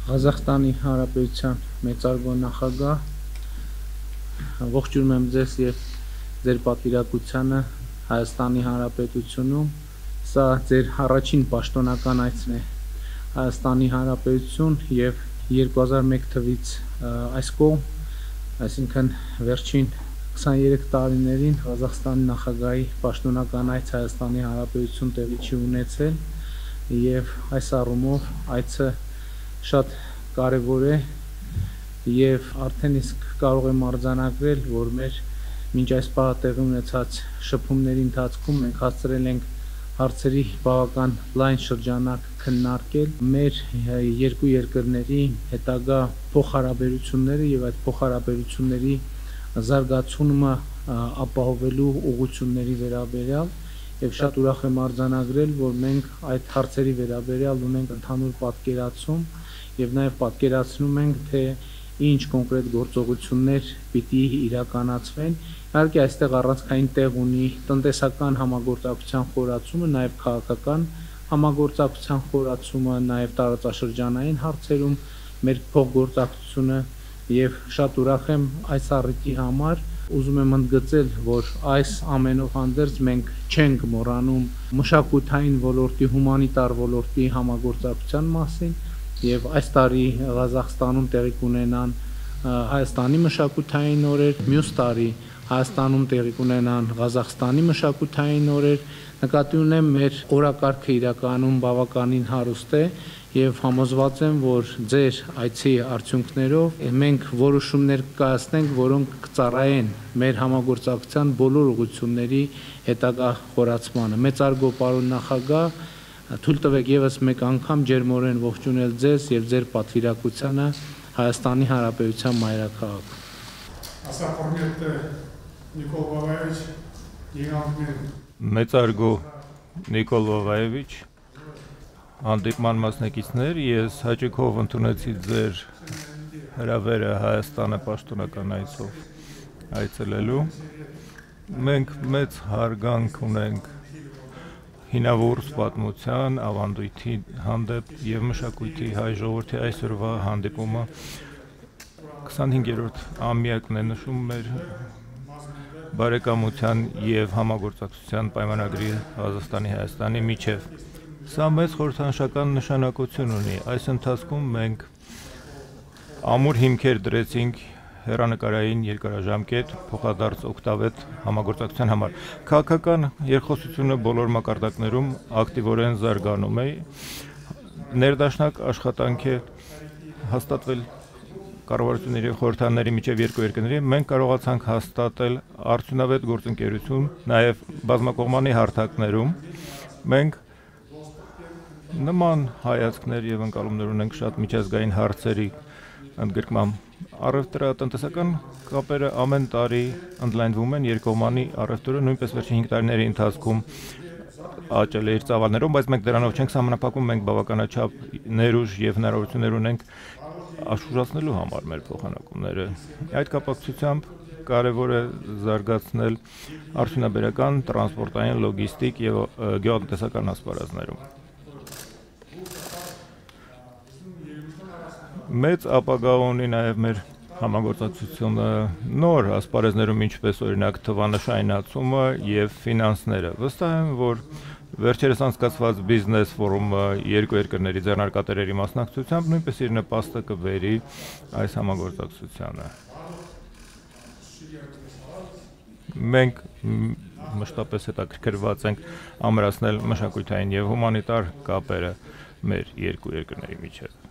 Ղազախստանի Հանրապետության մեծարգո նախագահ, ողջունում եմ ձեզ եւ ձեր պատվիրակությանը Հայաստանի Հանրապետությունում։ Սա ձեր առաջին պաշտոնական այցն է Հայաստանի Հանրապետություն եւ 2001 թվականից այս կողմ, այսինքն վերջին 23 տարիներին Ղազախստանի նախագահի պաշտոնական այց Հայաստանի Հանրապետություն տեղի չի ունեցել եւ այս առումով այցը շատ կարևոր է եւ արդեն իսկ կարող եմ արձանագրել, որ մեր մինչ այս պահը տեղի ունեցած շփումների ընթացքում մենք հասցրել ենք հարցերի բավական լայն շրջանակ քննարկել մեր երկու երկրների հետագա փոխհարաբերությունները եւ այդ փոխհարաբերությունների զարգացումը ապահովելու ուղղությունների վերաբերյալ եւ շատ ուրախ եմ արձանագրել, որ մենք այդ հարցերի վերաբերյալ ունենք ընդհանուր պատկերացում եւ նաեւ պատկերացնում ենք, թե ինչ կոնկրետ գործողություններ պիտի իրականացվեն։ Իհարկե այստեղ առանցքային տեղ ունի տնտեսական համագործակցության խորացումը, նաեւ քաղաքական համագործակցության խորացումը, նաեւ տարածաշրջանային հարցերում մեր փոխգործակցությունը եւ շատ ուրախ եմ այս առիթի համար։ Ուզում եմ ընդգծել, որ այս ամենով հանդերձ մենք չենք մոռանում մշակութային ոլորտի, հումանիտար ոլորտի համագործակցության մասին եւ այս տարի Ղազախստանում տեղի կունենան Հայաստանի մշակութային օրեր, մյուս տարի Հայաստանում տեղի կունենան Ղազախստանի մշակութային օրեր։ Նկատի ունեմ մեր օրակարգը իրականում բավականին հարուստ է եւ համոզված եմ, որ ձեր այցի արդյունքներով մենք որոշումներ կայացնենք, որոնք կծառայեն մեր համագործակցության բոլոր ուղղությունների հետագա խորացմանը։ Մեծարգո պարոն նախագահ, թույլ տվեք եւս մեկ անգամ ջերմորեն ողջունել ձեզ եւ ձեր պատվիրակությանը Հայաստանի Հանրապետության մայրաքաղաք։ Մեծարգո Նիկոլ Վավայևիչ, հանդիպման մասնակիցներ, ես հաճույքով ընդունեցի ձեր հրավերը Հայաստանը պաշտոնական այցով այցելելու։ Մենք մեծ հարգանք ունենք հինավուրց պատմության, ավանդույթի հանդեպ եւ մշակույթի հայ ժողովրդի այսօրվա հանդիպումը 25-րդ ամյակն է նշում մեր բարեկամության եւ համագործակցության պայմանագրի Ղազախստանի Հայաստանի միջև։ Սա մեծ խորհրդանշական նշանակություն ունի։ Այս ընթացքում մենք ամուր հիմքեր դրեցինք հեռանկարային երկարաժամկետ փոխադարձ օգտավետ համագործակցության համար։ Քաղաքական երկխոսությունը բոլոր մակարդակներում ակտիվորեն զարգանում է։ Ներդաշնակ աշխատանք է հաստատվել կառավարությունների եւ խորհրդարանների միջև երկու երկրների։ Մենք կարողացանք հաստատել արդյունավետ գործընկերություն նաեւ բազմակողմանի հարթակներում։ Մենք նման հայացքներ եւ ընկալումներ ունենք շատ միջազգային հարցերի ընդգրկման առևտրատնտեսական կապերը ամեն տարի ընդլայնվում են, երկկողմանի առևտուրը նույնպես վերջին 5 տարիների ընթացքում աճել է իր ծավալներով, բայց մենք դրանով չենք սահմանափակվում, մենք բավականաչափ ներուժ եւ հնարավորություններ ունենք աշխուժացնելու համար մեր փոխանակումները։ Այդ կապակցությամբ կարևոր է զարգացնել արդյունաբերական, տրանսպորտային, լոգիստիկ եւ գյուղատնտեսական ասպարեզներում։ Մեծ ապագա ունի նաև մեր համագործակցությունը նոր ասպարեզներում, ինչպես օրինակ թվանշայնացումը եւ ֆինանսները։ Վստահ եմ, որ վերջերս անցկացված բիզնես ֆորումը երկու երկրների ձեռնարկատերերի մասնակցությամբ նույնպես իր նպաստը կբերի այս համագործակցությանը։ Մենք մշտապես հետաքրքրված ենք ամրացնել մշակութային եւ հումանիտար կապերը մեր երկու երկրների միջեւ։